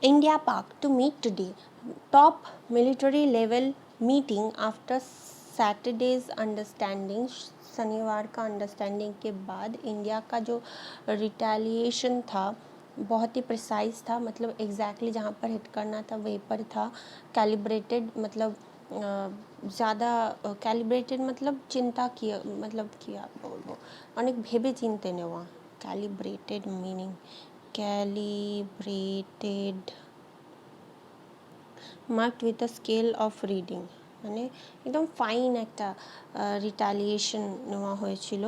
India Pak to meet today. Top military level meeting after Saturday's understanding. शनिवार का understanding के बाद India का जो रिटेलिएशन था बहुत ही प्रिसाइज था, मतलब एग्जैक्टली जहाँ पर हिट करना था वहीं पर था. कैलिब्रेटेड मतलब ज़्यादा कैलिब्रेटेड मतलब चिंता किया, मतलब किया बोलो अनेक भेबे चिंते नेওয়া. Calibrated meaning calibrated marked with a scale of reading মানে একদম ফাইন একটা রিটালিয়েশন নেওয়া হয়েছিল.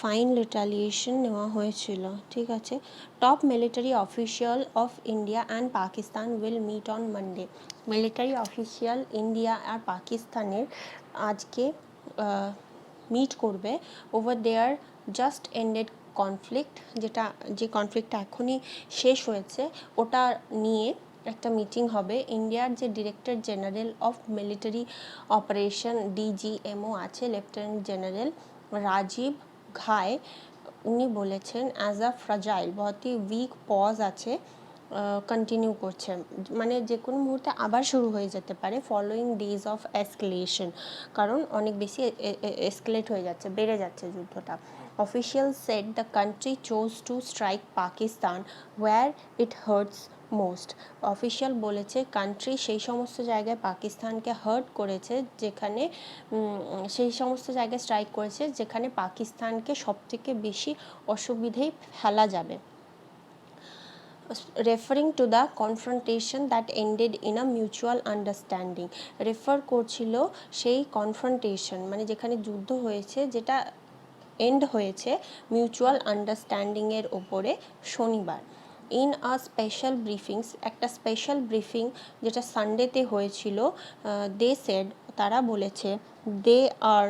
ফাইন রিটালিয়েশন নেওয়া হয়েছিল, ঠিক আছে. Top military official of India and Pakistan will meet on Monday. Military official India আর পাকিস্তানের আজকে মিট করবে over their just ended conflict, যেটা যে কনফ্লিক্টটা এখনই শেষ হয়েছে ওটা নিয়ে একটা মিটিং হবে. ইন্ডিয়ার যে director general of military operation DGMO আছে, লেফটেন্যান্ট জেনারেল রাজীব ঘায়, উনি বলেছেন অ্যাজ আ ফ্রাজাইল বহুতই উইক পজ আছে, কন্টিনিউ করছে মানে যে কোনো মুহূর্তে আবার শুরু হয়ে যেতে পারে ফলোয়িং ডেজ অফ এসকেলেশন, কারণ অনেক বেশি এসকেলেট হয়ে যাচ্ছে, বেড়ে যাচ্ছে যুদ্ধটা. Officials said the country chose to strike Pakistan where it hurts most. Official বলেছে কান্ট্রি সেই সমস্ত জায়গায় পাকিস্তানকে হার্ট করেছে যেখানে সেই সমস্ত জায়গায় স্ট্রাইক করেছে যেখানে পাকিস্তানকে সবথেকে বেশি অসুবিধেই ফেলা যাবে. Referring to the confrontation that ended in a mutual understanding. Refer করছিল সেই কনফ্রন্টেশন মানে যেখানে যুদ্ধ হয়েছে যেটা এন্ড হয়েছে মিউচুয়াল আন্ডারস্ট্যান্ডিংয়ের ওপরে শনিবার. ইন আ স্পেশাল ব্রিফিংস, একটা স্পেশাল ব্রিফিং যেটা সানডেতে হয়েছিল, দে সেড, তারা বলেছে they are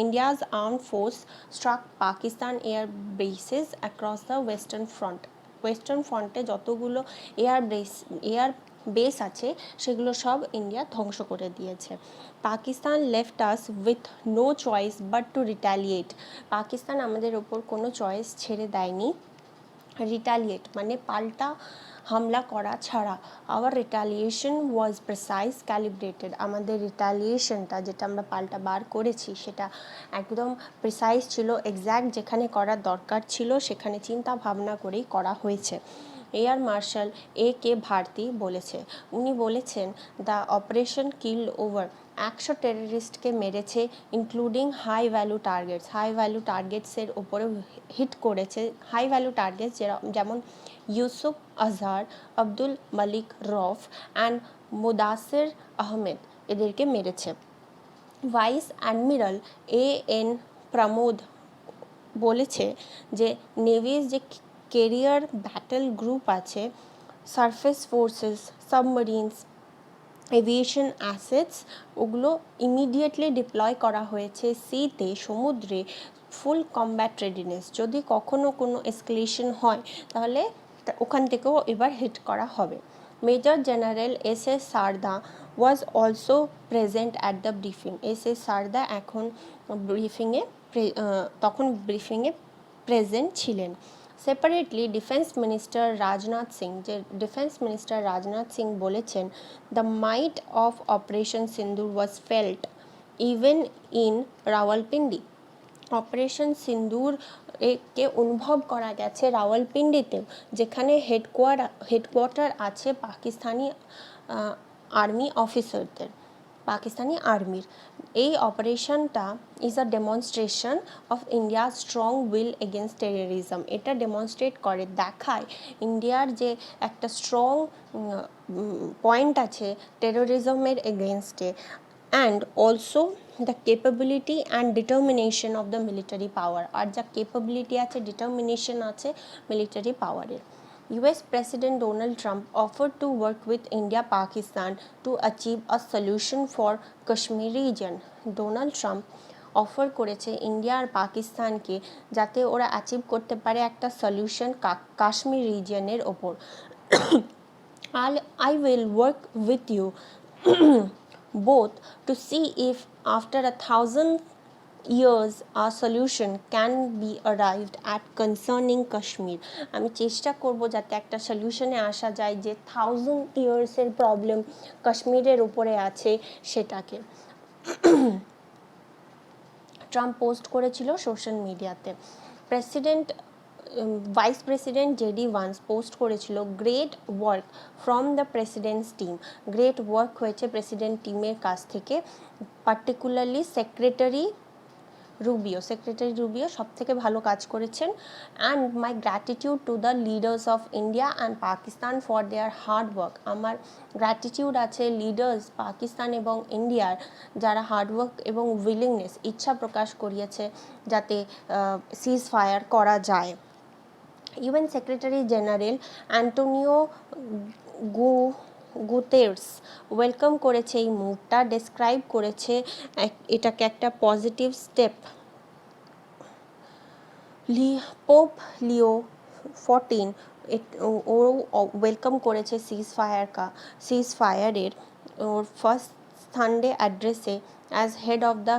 India's armed force struck Pakistan air bases across the western front. Western ফ্রন্টে যতগুলো এয়ার বেস আছে সেগুলো সব ইন্ডিয়া ধ্বংস করে দিয়েছে. Pakistan left us with no choice but to retaliate. Pakistan আমাদের ওপর কোনো চয়েস ছেড়ে দেয়নি, রিটালিয়েট মানে পাল্টা হামলা করা ছাড়া. আওয়ার রিটালিয়েশন ওয়াজ প্রিসাইজ ক্যালিব্রেটেড. আমাদের রিটালিয়েশনটা যেটা আমরা পাল্টা বার করেছি সেটা একদম প্রিসাইজ ছিল, এক্স্যাক্ট যেখানে করার দরকার ছিল সেখানে চিন্তা ভাবনা করেই করা হয়েছে. Air marshal A K Bharti বলেছে, উনি বলেছেন দ্য অপারেশন কিল ওভার 100 টেররিস্টকে মেরেছে including high value targets. High value টার্গেটসের ওপরে হিট করেছে. হাই ভ্যালু টার্গেটস যেমন ইউসুফ আজহার, আব্দুল মালিক রফ অ্যান্ড মুদাসির আহমেদ, এদেরকে মেরেছে. Vice admiral A N Pramod বলেছে যে নেভির যে কেরিয়ার ব্যাটেল গ্রুপ আছে, surface forces, submarines, aviation assets, ওগুলো ইমিডিয়েটলি ডিপ্লয় করা হয়েছে সিতে, সমুদ্রে, ফুল কমব্যাট রেডিনেস. যদি কখনো কোনো এসকেলেশন হয় তাহলে ওখান থেকেও এবার হিট করা হবে. Major general S S Sarda was also present at the briefing. S S Sarda এখন ব্রিফিংয়ে প্রেজেন্ট ছিলেন. Separately defence minister Rajnath Singh, যে ডিফেন্স মিনিস্টার রাজনাথ সিং বলেছেন the mite of operation Sindoor was felt even in Rawalpindi. Operation Sindoor কে অনুভব করা গেছে রাওয়ালপিন্ডিতেও, যেখানে হেডকোয়ার্টার আছে পাকিস্তানি আর্মি অফিসারদের, পাকিস্তানি আর্মির. এই অপারেশনটা is a demonstration of India strong will against terrorism. এটা ডেমনস্ট্রেট করে, দেখায় ইন্ডিয়ার যে একটা স্ট্রং পয়েন্ট আছে টেররিজমের এগেনস্টে, and also the capability and determination of the military power. আর যা কেপাবিলিটি আছে, ডিটারমিনেশন আছে মিলিটারি পাওয়ারের. US President Donald Trump offered to work with India Pakistan to achieve a solution for Kashmir region. Donald Trump offer করেছে India আর পাকিস্তানকে যাতে ওরা achieve করতে পারে একটা সলিউশন কাশ্মীর রিজিয়নের ওপর. I will work with you both to see if after 1,000 years a solution can be arrived at concerning Kashmir. আমি চেষ্টা করব যাতে একটা সলিউশনে আসা যায় যে 1000 ইয়ার্সের প্রবলেম কাশ্মীরের উপরে আছে সেটাকে। ট্রাম্প পোস্ট করেছিল সোশ্যাল মিডিয়াতে। President vice president JD Vance post করেছিল great work from the president's team. Great work হয়েছে প্রেসিডেন্ট টিমের কাছ থেকে, পার্টিকুলারলি সেক্রেটারি রুবিও সব থেকে ভালো কাজ করেছেন। And my gratitude to the leaders of India and Pakistan for their hard work. আমার গ্র্যাটিটিউড আছে লিডার্স পাকিস্তান এবং ইন্ডিয়ার, যারা হার্ডওয়ার্ক এবং উইলিংনেস ইচ্ছা প্রকাশ করিয়েছে যাতে সিজ ফায়ার করা যায়। UN secretary general Antonio Guterres welcome করেছে এই মুভটা, ডেসক্রাইব করেছে এটাকে একটা পজিটিভ স্টেপ। পোপ লিও 14 ও ওয়েলকাম করেছে সিজ ফায়ারের ওর ফার্স্ট সানডে অ্যাড্রেসে as head of the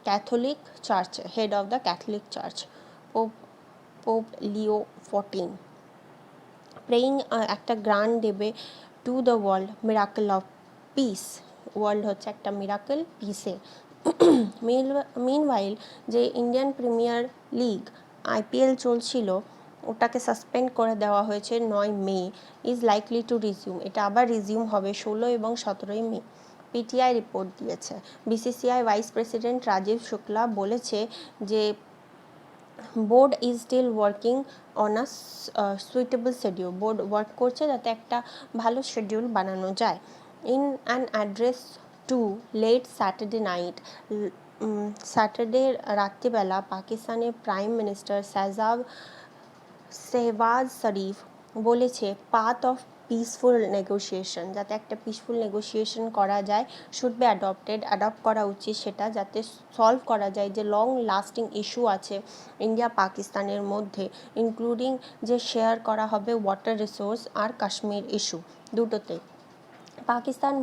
Catholic church. Pope Leo 14 praying একটা গ্রান্ট দেবে to the world miracle of peace. World হচ্ছে একটা মিরাকল পিসে। মিনওয়াইল যে ইন্ডিয়ান প্রিমিয়ার লিগ আইপিএল চলছিল ওটাকে সাসপেন্ড করে দেওয়া হয়েছে 9 May, is likely to resume. এটা আবার রিজিউম হবে 16 এবং 17 মে। পিটিআই রিপোর্ট দিয়েছে। BCCI vice president Rajeev Shukla বলেছে যে board is still working on a suitable schedule. Board work করছে যাতে একটা ভালো শিডিউল বানানো যায়। In an address to late Saturday night, Saturday রাত্রিবেলা পাকিস্তানের প্রাইম মিনিস্টার শেহবাজ শরীফ বলেছে পাথ অফ পিসফুল নেগোসিয়েশন, যাতে একটা পিসফুল নেগোসিয়েশন করা যায় শুড বি অ্যাডপ্ট করা উচিত, সেটা যাতে সলভ করা যায় যে লং লাস্টিং ইস্যু আছে ইন্ডিয়া পাকিস্তানের মধ্যে, ইনক্লুডিং যে শেয়ার করা হবে ওয়াটার রিসোর্স আর কাশ্মীর ইস্যু দুটোতে। পাকিস্তান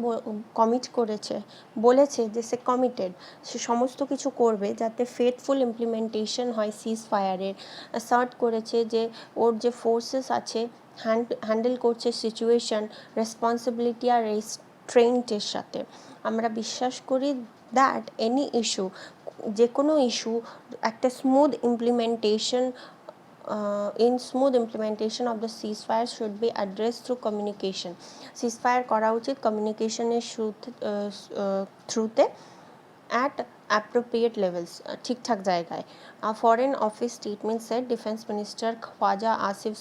বলেছে যে সে কমিটেড, সে সমস্ত কিছু করবে যাতে ফেথফুল ইমপ্লিমেন্টেশন হয় সিজ ফায়ারের। অ্যাসার্ট করেছে যে ওর যে ফোর্সেস আছে হ্যান্ডেল করছে সিচুয়েশন রেসপন্সিবিলিটি আর রেস্ট্রেন্টের সাথে। আমরা বিশ্বাস করি দ্যাট এনি ইস্যু, যে কোনো ইস্যু একটা smooth implementation of the ceasefire should be addressed through communication. ceasefire করা উচিত কমিউনিকেশনের থ্রুতে at appropriate levels, ঠিকঠাক জায়গায়। Foreign office statement said defence minister Khawaja Asif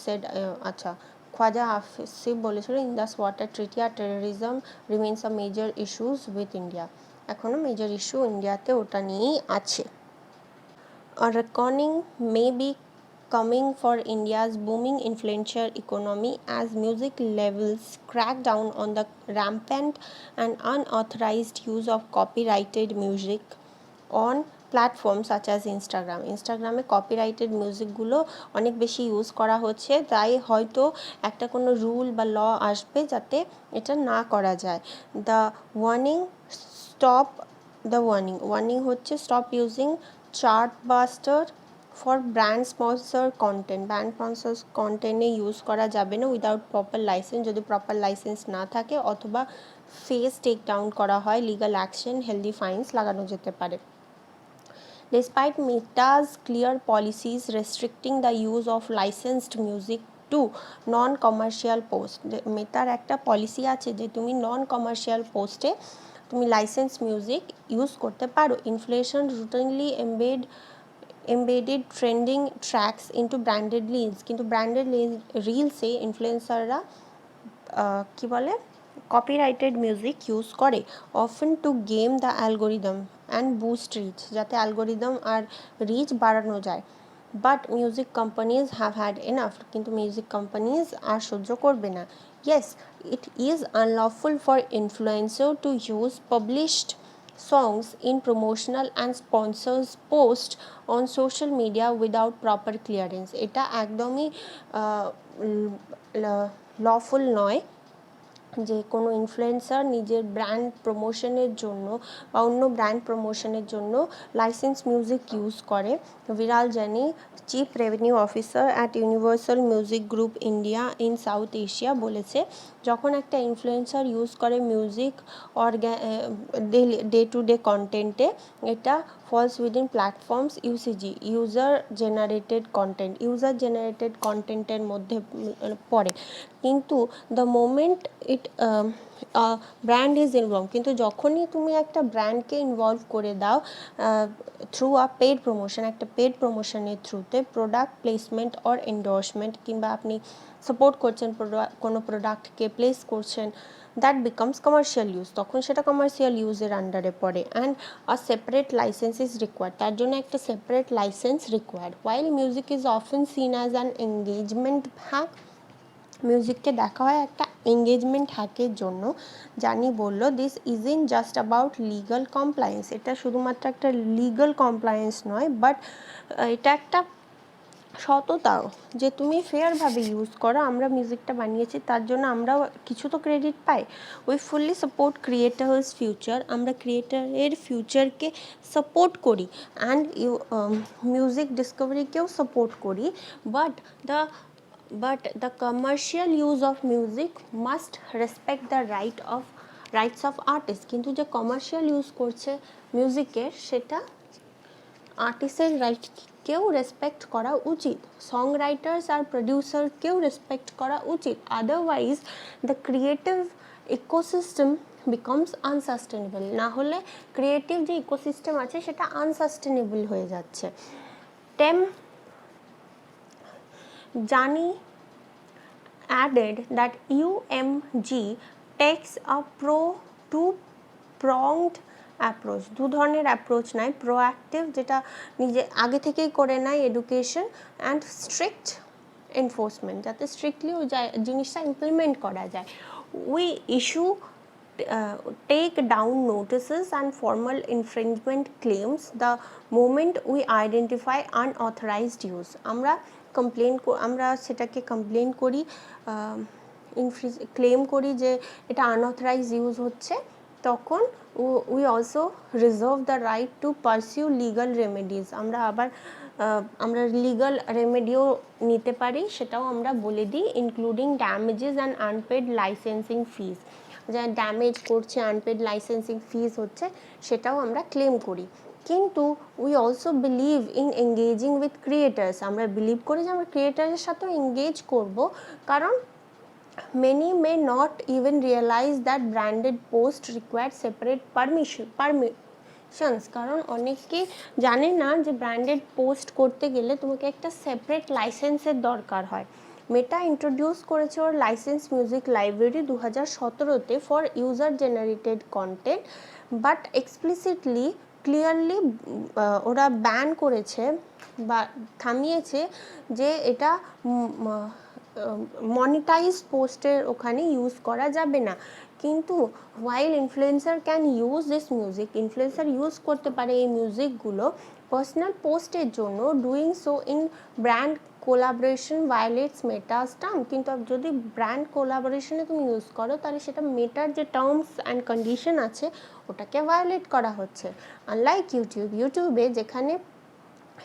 বলেছিল ইন দ্য ওয়াটার ট্রিটি আর terrorism remains a major issues with India. এখনও major issue ইন্ডিয়াতে ওটা নিয়েই আছে। A reckoning may be coming for India's booming influential economy as music labels crack down on the rampant and unauthorized use of copyrighted music on platforms such as Instagram. ইনস্টাগ্রামে copyrighted মিউজিকগুলো অনেক বেশি use করা হচ্ছে, তাই হয়তো একটা কোনো rule বা ল আসবে যাতে এটা না করা যায়। ওয়ার্নিং হচ্ছে stop using chartbuster for brand sponsor content. Brand sponsor কন্টেন্টে ইউজ করা যাবে না উইদাউট প্রপার লাইসেন্স, যদি প্রপার লাইসেন্স না থাকে, অথবা ফেস টেক ডাউন করা হয়, লিগাল অ্যাকশন হেলদি ফাইন্স লাগানো যেতে পারে। Despite Meta's clear policies restricting the use of licensed music to non-commercial posts, মেটার একটা পলিসি আছে যে তুমি নন কমার্শিয়াল পোস্টে তুমি লাইসেন্স মিউজিক ইউজ করতে পারো। Inflation routinely embedded trending tracks into branded reels, কিন্তু ব্র্যান্ডেড রিলসে ইনফ্লুয়েন্সাররা কি বলে কপিরাইটেড মিউজিক ইউজ করে, often to game the algorithm and boost reach, যাতে অ্যালগোরিদম আর রিচ বাড়ানো যায়। But music companies have had enough, কিন্তু মিউজিক কোম্পানিজ আর সহ্য করবে না। Yes, it is unlawful for influencer to use published songs in promotional and sponsors post on social media without proper clearance. এটা একদমই লফুল নয়। যে কোনো ইনফ্লুয়েন্সার নিজের ব্র্যান্ড প্রমোশনের জন্য বা অন্য ব্র্যান্ড প্রমোশনের জন্য লাইসেন্স মিউজিক ইউজ করে। বিরাল জানি, chief revenue officer at Universal Music Group India in South Asia, বলেছে যখন একটা ইনফ্লুয়েন্সার ইউজ করে মিউজিক ডে টু ডে কন্টেন্টে, এটা falls within platforms UGC, user generated কন্টেন্টের মধ্যে পড়ে। কিন্তু the moment it brand is involve, কিন্তু যখনই তুমি একটা ব্র্যান্ডকে ইনভলভ করে দাও থ্রু আ পেড প্রমোশন, একটা পেড প্রমোশনের থ্রুতে, প্রোডাক্ট প্লেসমেন্ট অর এন্ডোর্সমেন্ট, কিংবা আপনি সাপোর্ট করছেন কোনো প্রোডাক্টকে, প্লেস করছেন, দ্যাট বিকামস কমার্শিয়াল ইউজ, তখন সেটা কমার্শিয়াল ইউজের আন্ডারে পড়ে। And a separate licence is required, তার জন্য একটা separate licence required. While music is often seen as an engagement hack, মিউজিককে দেখা হয় একটা এঙ্গেজমেন্ট হ্যাকের জন্য। জানি বলল, this isn't just about legal compliance, এটা শুধুমাত্র একটা লিগাল কমপ্লায়েন্স নয়, বাট এটা একটা সততাও, যে তুমি ফেয়ারভাবে ইউজ করো, আমরা মিউজিকটা বানিয়েছি তার জন্য আমরাও কিছু তো credit pi. We fully support creators future, আমরা ক্রিয়েটারের ফিউচারকে সাপোর্ট করি, অ্যান্ড মিউজিক ডিসকভারিকেও সাপোর্ট করি, but the commercial use of music must respect the rights of artists, কিন্তু যে কমার্শিয়াল ইউজ করছে মিউজিকের, সেটা আর্টিস্টের রাইটকেও রেসপেক্ট করা উচিত, সং রাইটার্স আর প্রডিউসারকেও রেসপেক্ট করা উচিত। Otherwise the creative ecosystem becomes unsustainable, না হলে ক্রিয়েটিভ যে ইকোসিস্টেম আছে সেটা আনসাস্টেনেবল হয়ে যাচ্ছে। Jani added that UMG takes a two-pronged approach, দু ধরনের অ্যাপ্রোচ নেয়, প্রোঅ্যাক্টিভ যেটা নিজে আগে থেকেই করে নেয় এডুকেশন, অ্যান্ড স্ট্রিক্ট এনফোর্সমেন্ট, যাতে স্ট্রিক্টলি ওই জিনিসটা ইমপ্লিমেন্ট করা যায়। We issue take down notices and formal infringement claims the moment we identify unauthorized use, আমরা সেটাকে কমপ্লেন করি, ক্লেম করি যে এটা আনঅথরাইজ ইউজ হচ্ছে, তখন we also reserve the right to pursue legal remedies, আমরা লিগাল রেমেডিও নিতে পারি, সেটাও আমরা বলে দিই, including damages and unpaid licensing fees, যা ড্যামেজ করছে, আনপেড লাইসেন্সিং ফিজ হচ্ছে, সেটাও আমরা ক্লেম করি। কিন্তু we also believe in engaging with creators, আমরা বিলিভ করি যে আমরা ক্রিয়েটারের সাথেও এঙ্গেজ করব, কারণ many may not even realize that branded post require separate permissions, কারণ অনেকেই জানে না যে ব্র্যান্ডেড পোস্ট করতে গেলে তোমাকে একটা সেপারেট লাইসেন্সের দরকার হয়। মেটা ইন্ট্রোডিউস করেছে ওর লাইসেন্স মিউজিক লাইব্রেরি 2017-তে for user generated content, but explicitly clearly ওরা ব্যান করেছে বা থামিয়েছে যে এটা মনিটাইজ পোস্টের ওখানে ইউজ করা যাবে না। কিন্তু while influencer can use this music, influencer use করতে পারে এই মিউজিকগুলো পার্সোনাল পোস্টের জন্য, doing so in brand collaboration violates Meta's term, কিন্তু যদি ব্র্যান্ড কোলাবোরেশনে তুমি ইউজ করো তাহলে সেটা মেটার যে টার্মস অ্যান্ড কন্ডিশন আছে ওটাকে ভায়োলেট করা হচ্ছে। আনলাইক ইউটিউবে যেখানে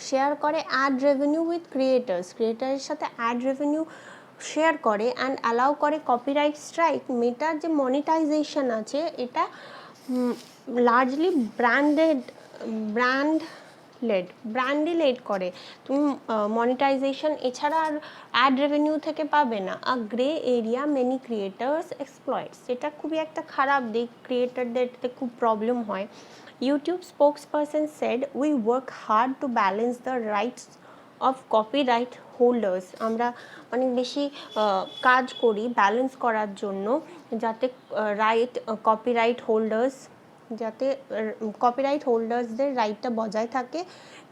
শেয়ার করে অ্যাড রেভিনিউ উইথ ক্রিয়েটারের সাথে অ্যাড রেভিনিউ শেয়ার করে অ্যান্ড অ্যালাউ করে কপিরাইট স্ট্রাইক, মেটার যে মনিটাইজেশন আছে এটা লার্জলি ব্র্যান্ডই লেড করে, তুমি মনিটাইজেশন এছাড়া আর অ্যাড রেভিনিউ থেকে পাবে না। আ গ্রে এরিয়া মেনি ক্রিয়েটার্স এক্সপ্লয়েটস, এটা খুবই একটা খারাপ দিক, ক্রিয়েটারদের এটাতে খুব প্রবলেম হয়। YouTube spokesperson said, we work hard to balance the rights of copyright holders, আমরা অনেক বেশি কাজ করি ব্যালেন্স করার জন্য, যাতে কপিরাইট হোল্ডার্সদের রাইটটা বজায় থাকে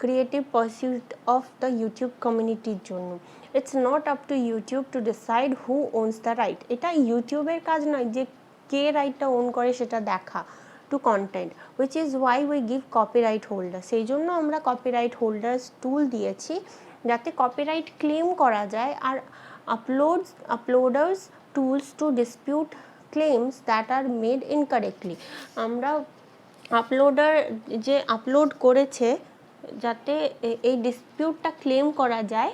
creative pursuit of the YouTube কমিউনিটির জন্য। It's not up to YouTube to decide who ওনস the right, এটা ইউটিউবের কাজ নয় যে কে রাইটটা ওন করে সেটা দেখা to content, which is why we give copyright holder, সেই জন্য আমরা কপিরাইট হোল্ডার্স টুল দিয়েছি যাতে কপিরাইট ক্লেম করা যায়, আর uploaders tools to dispute claims that are made incorrectly. আমরা আপলোডার যে আপলোড করেছে যাতে এই ডিসপিউটটা ক্লেম করা যায়,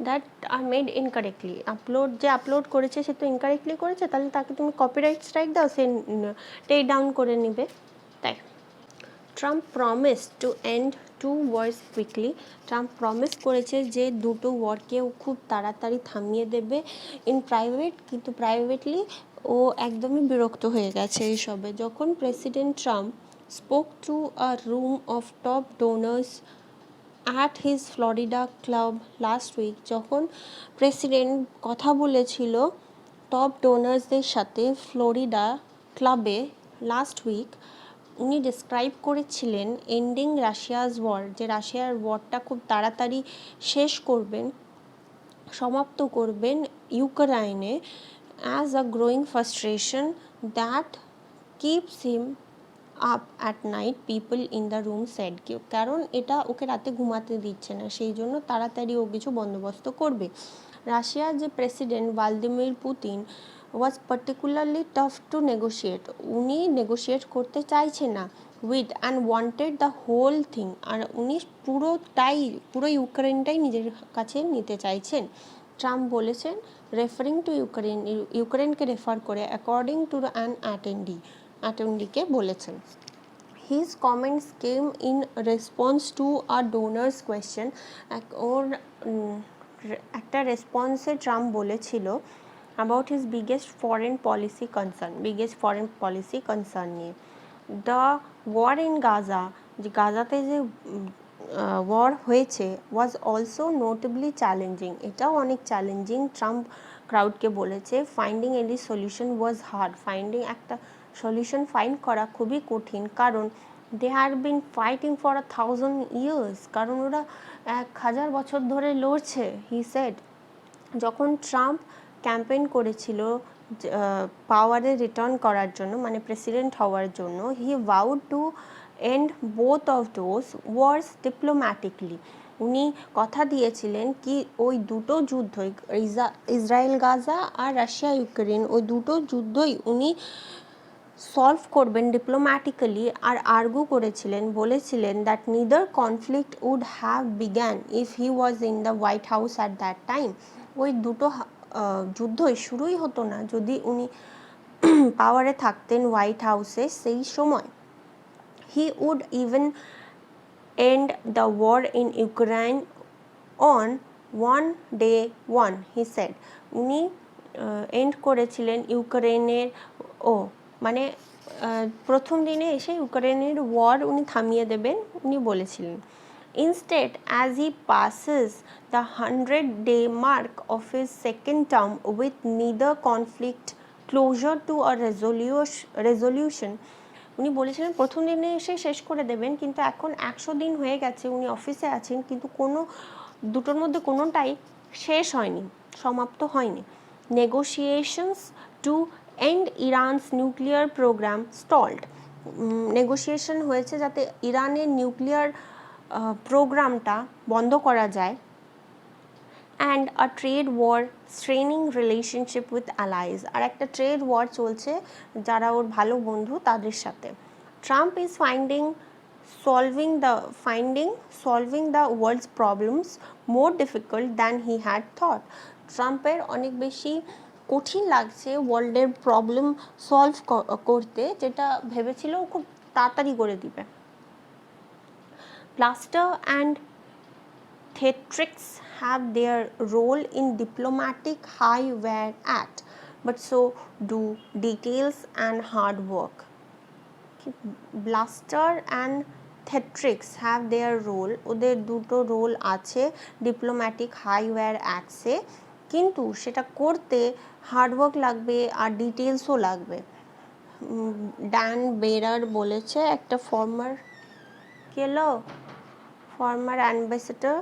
দ্যাট আর মেড ইনকারেক্টলি। যে আপলোড করেছে সে তো ইনকারেক্টলি করেছে, তাহলে তাকে তুমি কপিরাইট স্ট্রাইক দাও, সে টেক ডাউন করে নেবে। তাই Trump promise to end 2 wars quickly. Trump promise করেছে যে 2টো ওয়ারকে ও খুব তাড়াতাড়ি থামিয়ে দেবে ইন প্রাইভেট, কিন্তু প্রাইভেটলি ও একদমই বিরক্ত হয়ে গেছে এইসবে। যখন president Trump spoke to a room of top donors at his Florida club last week, যখন প্রেসিডেন্ট কথা বলেছিল টপ ডোনার্সদের সাথে ফ্লোরিডা ক্লাবে লাস্ট উইক, উনি ডিসক্রাইব করেছিলেন এন্ডিং রাশিয়াস ওয়ার, যে রাশিয়ার ওয়ারটা খুব তাড়াতাড়ি শেষ করবেন, সমাপ্ত করবেন ইউক্রেনে, as a growing frustration that keeps him up at night, people in the room said. কারণ এটা ওকে রাতে ঘুমাতে দিচ্ছে না, সেই জন্য তাড়াতাড়ি ও কিছু বন্দোবস্ত করবে। রাশিয়ার যে president Vladimir Putin was particularly tough to negotiate, উনি নেগোশিয়েট করতে চাইছেন না with and wanted the whole thing, আর উনি পুরো ইউক্রেনটাই নিজের কাছে নিতে চাইছেন। ট্রাম্প বলেছেন, রেফারিং টু ইউক্রেনকে রেফার করে অ্যাকর্ডিং টু অ্যান অ্যাটেন্ডিকে বলেছেন। His comments came in response to a donor's question. ওর একটা রেসপন্সে ট্রাম্প বলেছিল about his biggest foreign policy concern নিয়ে। The war in Gaza, যে গাজাতে যে ওয়ার হয়েছে, was also notably challenging, এটাও অনেক চ্যালেঞ্জিং। ট্রাম্প ক্রাউডকে বলেছে finding any solution was hard, একটা সলিউশন ফাইন্ড করা খুবই কঠিন, কারণ they had been fighting for 1000 years, কারণ ওরা 1000 বছর ধরে লড়ছে। হি সেড, যখন ট্রাম্প ক্যাম্পেইন করেছিল পাওয়ারে রিটার্ন করার জন্য, মানে প্রেসিডেন্ট হওয়ার জন্য, he vowed to end both of those wars diplomatically. উনি কথা দিয়েছিলেন কি ওই দুটো যুদ্ধই, ইসরায়েল গাজা আর রাশিয়া ইউক্রেন, ওই দুটো যুদ্ধই উনি সলভ করবেন ডিপ্লোম্যাটিক্যালি। আর আর্গু করেছিলেন, বলেছিলেন that neither conflict would have began if he was in the White House at that time. ওই দুটো যুদ্ধই শুরুই হতো না যদি উনি পাওয়ারে থাকতেন হোয়াইট হাউসে সেই সময়। He would even end the war in Ukraine on day 1, he said. উনি এন্ড করেছিলেন ইউক্রেনের মানে প্রথম দিনে এসে ইউক্রেনের ওয়ার উনি থামিয়ে দেবেন, উনি বলেছিলেন। Instead, as he passes the 100-day mark of his second term with neither conflict closure to a resolution, উনি বলেছিলেন প্রথম দিনে এসে শেষ করে দেবেন, কিন্তু এখন 100 দিন হয়ে গেছে উনি অফিসে আছেন, কিন্তু দুটোর মধ্যে কোনোটাই শেষ হয়নি, সমাপ্ত হয়নি। Negotiations to end Iran's nuclear programme stalled. Negotiation হয়েছে যাতে ইরানের নিউক্লিয়ার প্রোগ্রামটা বন্ধ করা যায়। And a trade war straining relationship with allies, আর একটা ট্রেড ওয়ার চলছে যারা ওর ভালো বন্ধু তাদের সাথে। Trump is solving the world's problems more difficult than he had thought. ট্রাম্পের অনেক বেশি কঠিন লাগছে ওয়ার্ল্ডের প্রবলেম সলভ করতে, যেটা ভেবেছিল খুব তাড়াতাড়ি করে দিবে। Plaster and theatrics have their role in diplomatic high-wire act, but so do details and hard work. Blaster and theatrics have their role, ওদের দুটো রোল আছে ডিপ্লোম্যাটিক হাই-ওয়্যার অ্যাক্টসে, কিন্তু সেটা করতে হার্ডওয়ার্ক লাগবে আর ডিটেলসও লাগবে। ড্যান বেরার বলেছে, একটা ফর্মার অ্যাম্বাসেডর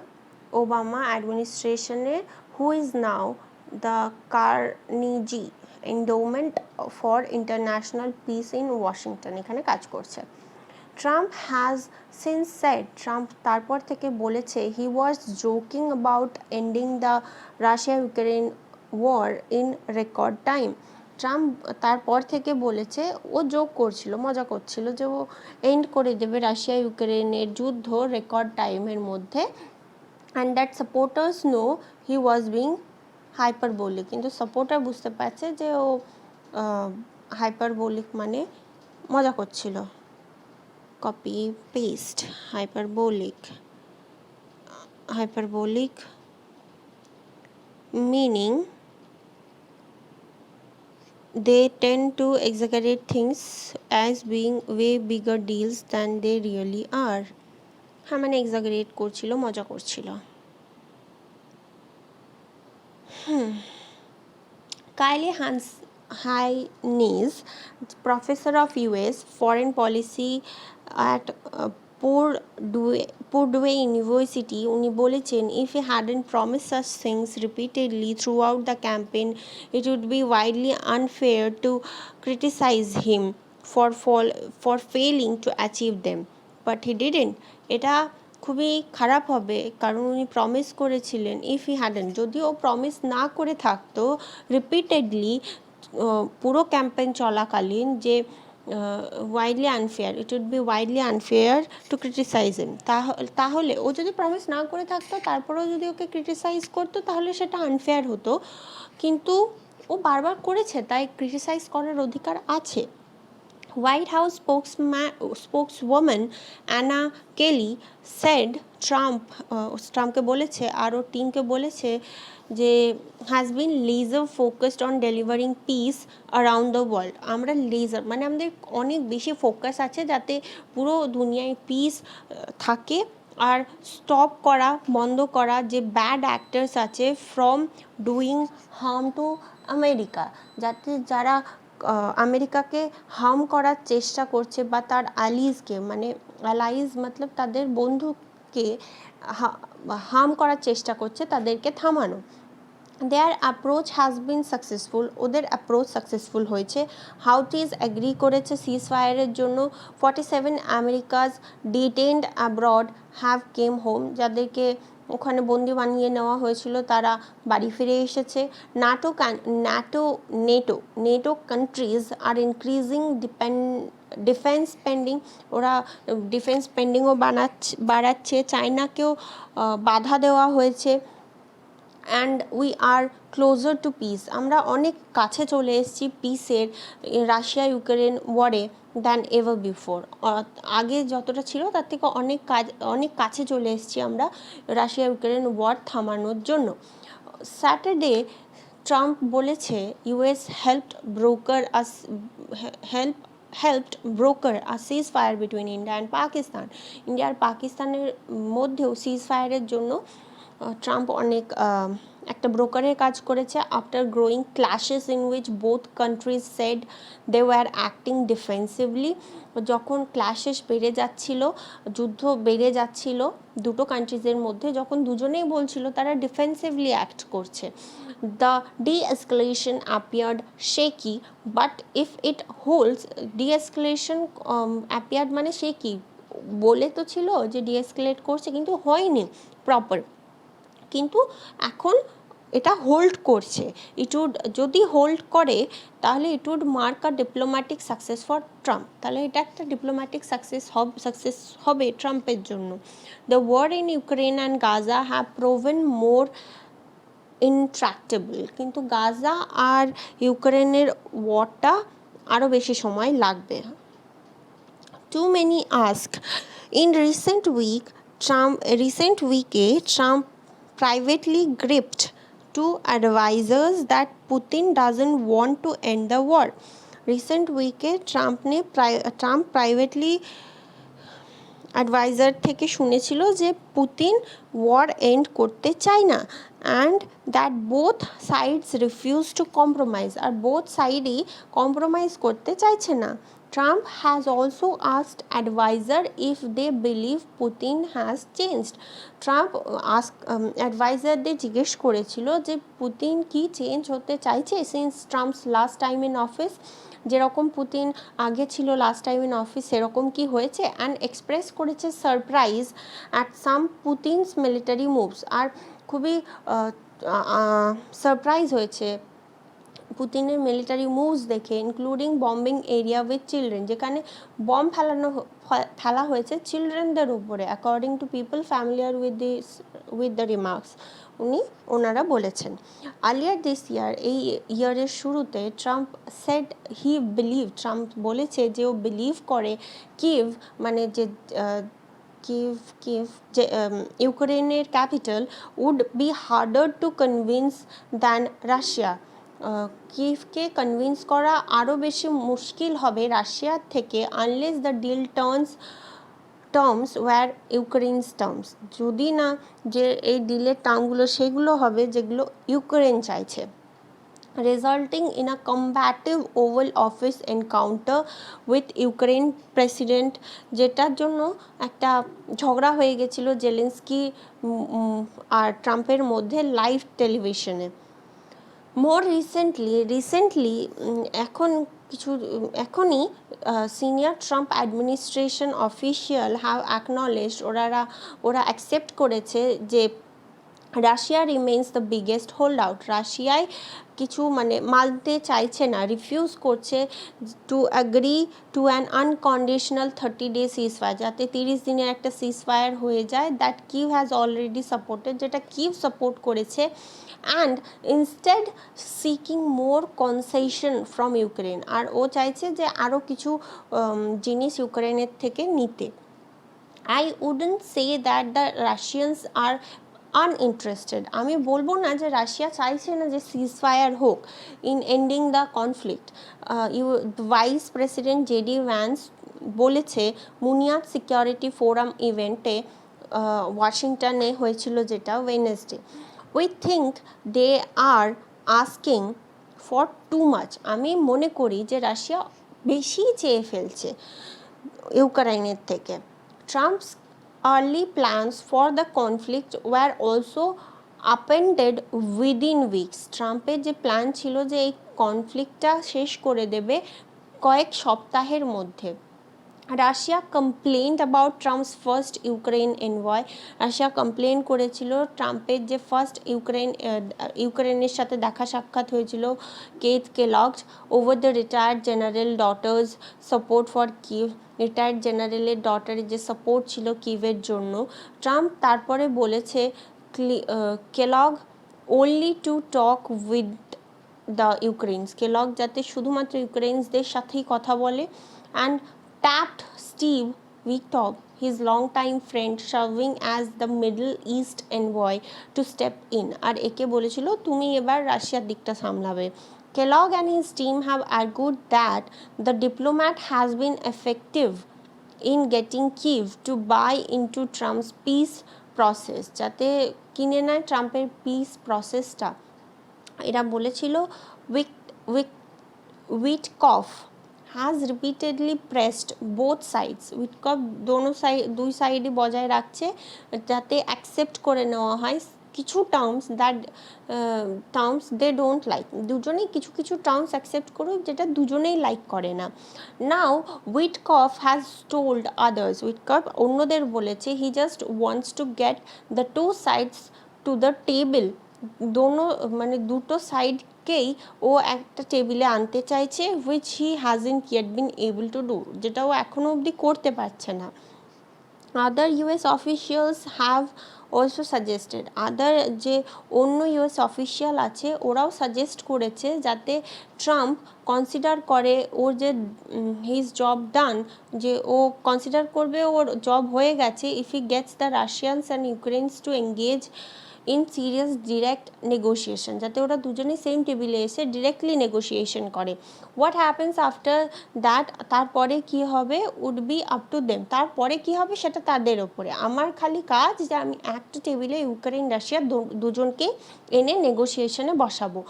ওবামা অ্যাডমিনিস্ট্রেশনে, who is now the Carnegie Endowment for International Peace in Washington, এখানে কাজ করছে। Trump has since said, Trump তারপর থেকে বলেছে, he was joking about ending the Russia Ukraine war in record time. Trump তারপর থেকে বলেছে, ও জোক করছিল, মজা করছিল যে ও এন্ড করে দেবে রাশিয়া ইউক্রেনের যুদ্ধ রেকর্ড টাইমের মধ্যে, and that supporters know he was being hyperbolic. কিন্তু সাপোর্টার বুঝতে পারছে যে ও হাইপারবোলিক মানে মজা করছিল। Copy paste hyperbolic meaning they tend to exaggerate things as being way bigger deals than they really are. হ্যাঁ মানে এক্সাগারেট করছিল, মজা করছিল। Kylie Hines, professor of US foreign policy at Purdue University, উনি বলেছেন, if he hadn't promised such things repeatedly throughout the campaign, it would be widely unfair to criticize him for failing to achieve them. But he didn't. এটা খুবই খারাপ হবে, কারণ উনি promise করেছিলেন। If he hadn't, যদি ও প্রমিস না করে থাকতো রিপিটেডলি পুরো ক্যাম্পেইন চলাকালীন, যে widely unfair, it would be widely unfair to criticise him, তাহলে ও যদি প্রমিস না করে থাকতো তারপরেও যদি ওকে ক্রিটিসাইজ করতো তাহলে সেটা আনফেয়ার হতো। কিন্তু ও বারবার করেছে, তাই ক্রিটিসাইজ করার অধিকার আছে। White House spokeswoman Anna Kelly said ট্রাম্পকে বলেছে আর ওর টিমকে বলেছে যে has been laser focused on delivering peace around the world. আমরা লেজার মানে আমাদের অনেক বেশি ফোকাস আছে যাতে পুরো দুনিয়ায় পিস থাকে, আর স্টপ করা, বন্ধ করা যে ব্যাড অ্যাক্টার্স আছে from doing harm to America, যাতে যারা আমেরিকাকে হার্ম করার চেষ্টা করছে বা তার অ্যালিজকে, মানে অ্যালাইজ মতলব তাদের বন্ধুকে হার্ম করার চেষ্টা করছে, তাদেরকে থামানো। দেয়ার অ্যাপ্রোচ হ্যাজ বিন সাকসেসফুল, ওদের অ্যাপ্রোচ সাকসেসফুল হয়েছে। হাউটিজ অ্যাগ্রি করেছে সিজ ফায়ারের জন্য। 47 আমেরিকাজ detained abroad have came home, যাদেরকে ওখানে বন্দি বানিয়ে নেওয়া হয়েছিল তারা বাড়ি ফিরে এসেছে। NATO countries are increasing defence spending, ওরা ডিফেন্স স্পেন্ডিংও বাড়াচ্ছে। চায়নাকেও বাধা দেওয়া হয়েছে। And we are closer to peace, আমরা অনেক কাছে চলে এসেছি পিসের, রাশিয়া ইউক্রেন ওয়ারে দ্যান এভার বিফোর। আগে যতটা ছিল তার থেকে অনেক কাছে চলে এসেছি আমরা রাশিয়া ইউক্রেন ওয়ার থামানোর জন্য। স্যাটারডে ট্রাম্প বলেছে US helped broker a ceasefire between India and Pakistan. India আর পাকিস্তানের মধ্যেও সিজ ফায়ারের জন্য ট্রাম্প অনেক একটা ব্রোকারের কাজ করেছে। After growing clashes in which both countries said they were acting defensively, যখন ক্ল্যাশেস বেড়ে যাচ্ছিল, যুদ্ধ বেড়ে যাচ্ছিল দুটো কান্ট্রিজের মধ্যে, যখন দুজনেই বলছিল তারা ডিফেন্সিভলি অ্যাক্ট করছে। The de-escalation appeared shaky, but if it holds, de-escalation appeared মানে shaky, বলে তো ছিল যে ডিএসকেলেট করছে কিন্তু হয়নি প্রপার, কিন্তু এখন এটা হোল্ড করছে। যদি হোল্ড করে তাহলে it would mark a diplomatic success for Trump, তাহলে এটা একটা ডিপ্লোম্যাটিক সাকসেস হবে ট্রাম্পের জন্য। The war in Ukraine and Gaza have proven more intractable, কিন্তু গাজা আর ইউক্রেনের ওয়ারটা আরও বেশি সময় লাগবে। Too many ask. In recent week, Trump privately gripped to advisors that Putin doesn't want to end the war. Recent week, Trump privately adviser থেকে শুনেছিল যে Putin war end করতে চায় না, and that both sides refuse to compromise, আর both সাইডই compromise করতে চাইছে না। Trump has also asked advisor if they believe Putin has changed. Trump অ্যাডভাইজারদের জিজ্ঞেস করেছিল যে পুতিন কি চেঞ্জ হতে চাইছে since Trump's last time in office, যেরকম পুতিন আগে ছিল লাস্ট টাইম ইন অফিস সেরকম কি হয়েছে, অ্যান্ড এক্সপ্রেস করেছে surprise at some Putin's military moves, আর খুবই সারপ্রাইজ হয়েছে পুতিনের মিলিটারি মুভস দেখে, including bombing area with children, যেখানে বম ফেলা হয়েছে চিলড্রেনদের উপরে, according to people familiar with the remarks, ওনারা বলেছেন। আর্লিয়ার দিস ইয়ার, এই ইয়ারের শুরুতে ট্রাম্প সেড ট্রাম্প বলেছে যে ও বিলিভ করে কিভ, মানে যে কিভ যে ইউক্রেনের capital would be harder to convince than Russia, কিভকে কনভিন্স করা আরও বেশি মুশকিল হবে রাশিয়ার থেকে, unless the deal terms were Ukraine's terms, যদি না যে এই ডিলের টার্মগুলো সেগুলো হবে যেগুলো ইউক্রেন চাইছে, resulting in a combative Oval Office encounter with Ukraine president, যেটার জন্য একটা ঝগড়া হয়ে গেছিল জেলেন্সকি আর ট্রাম্পের মধ্যে লাইভ টেলিভিশনে। মোর রিসেন্টলি এখনই senior Trump administration official have acknowledged, ওরা অ্যাকসেপ্ট করেছে যে Russia remains the biggest hold out, রাশিয়ায় কিছু মানতে চাইছে না, রিফিউজ করছে to agree to an unconditional 30-day ceasefire, যাতে 30 দিনের একটা সিজফায়ার হয়ে যায়, that Kyiv has already supported, যেটা কিভ সাপোর্ট করেছে, and instead seeking more concession from Ukraine, আর ও চাইছে যে আরও কিছু জিনিস ইউক্রেনের থেকে নিতে। I wouldn't say that the Russians are uninterested, আমি বলবো না যে রাশিয়া চাইছে না যে সিজফায়ার হোক in ending the conflict. Vice president JD Vance বলেছে মুনিয়াত সিকিউরিটি ফোরাম ইভেন্টে ওয়াশিংটনে হয়েছিল, যেটা Wednesday, we think they are asking for too much, আমি মনে করি যে রাশিয়া বেশি চেয়ে ফেলছে ইউক্রেনের থেকে। Trump's early plans for the conflict were also upended within weeks, ট্রাম্পের যে প্ল্যান ছিল যে এই কনফ্লিক্টটা শেষ করে দেবে কয়েক সপ্তাহের মধ্যে। Russia complained about Trump's first Ukraine envoy, Russia complain করেছিল ট্রাম্পের যে ফার্স্ট ইউক্রেনের সাথে দেখা সাক্ষাৎ হয়েছিল Keith Kellogg's over the retired general daughter's support for Kyiv, retired জেনারেলের ডটারের যে সাপোর্ট ছিল কিভের জন্য। ট্রাম্প তারপরে বলেছে Kellogg only to talk with the Ukrainians, Kellogg যাতে শুধুমাত্র ইউক্রেনসদের সাথেই কথা বলে, and tapped Steve Witkoff, his longtime friend serving as the Middle East envoy, to step in, আর একে বলেছিল তুমি এবার রাশিয়ার দিকটা সামলাবে। Kellogg and his team have argued that the diplomat has been effective in getting Kyiv to buy into Trump's peace process, যাতে কিনে নেয় ট্রাম্পের পিস প্রসেসটা। এরা বলেছিল Witkoff has repeatedly pressed both sides, Witkoff দুই সাইডই বজায় রাখছে যাতে অ্যাকসেপ্ট করে নেওয়া হয় কিছু টার্মস দে ডোন্ট লাইক, দুজনেই কিছু কিছু টার্মস অ্যাকসেপ্ট করুক যেটা দুজনেই লাইক করে না। Now Witkoff has told others, Witkoff অন্যদের বলেছে he just wants to get the two sides to the table, দুটো সাইডকেই ও একটা টেবিলে আনতে চাইছে, which he hasn't yet been able to do, যেটা ও এখনও অবধি করতে পারছে না। Other US officials have also suggested, যে অন্য ইউএস অফিসিয়াল আছে ওরাও সাজেস্ট করেছে যাতে ট্রাম্প কনসিডার করে ওর যে হিজ জব ডান, যে ও কনসিডার করবে ওর জব হয়ে গেছে if he gets the Russians and Ukrainians to engage in serious direct negotiation, যাতে ওরা দুজনেই সেম টেবিলে এসে ডিরেক্টলি নেগোসিয়েশন করে। হোয়াট হ্যাপেন্স আফটার দ্যাট, তারপরে কী হবে would be up to them, তারপরে কী হবে সেটা তাদের ওপরে, আমার খালি কাজ যে আমি একটা টেবিলে ইউক্রেন রাশিয়া দুজনকে এনে নেগোসিয়েশনে বসাবো।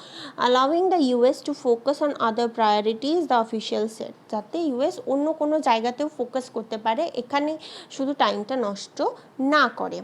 Allowing the US to focus on other priorities, the official set, যাতে ইউএস অন্য কোনো জায়গাতেও ফোকাস করতে পারে, এখানে শুধু টাইমটা নষ্ট না করে।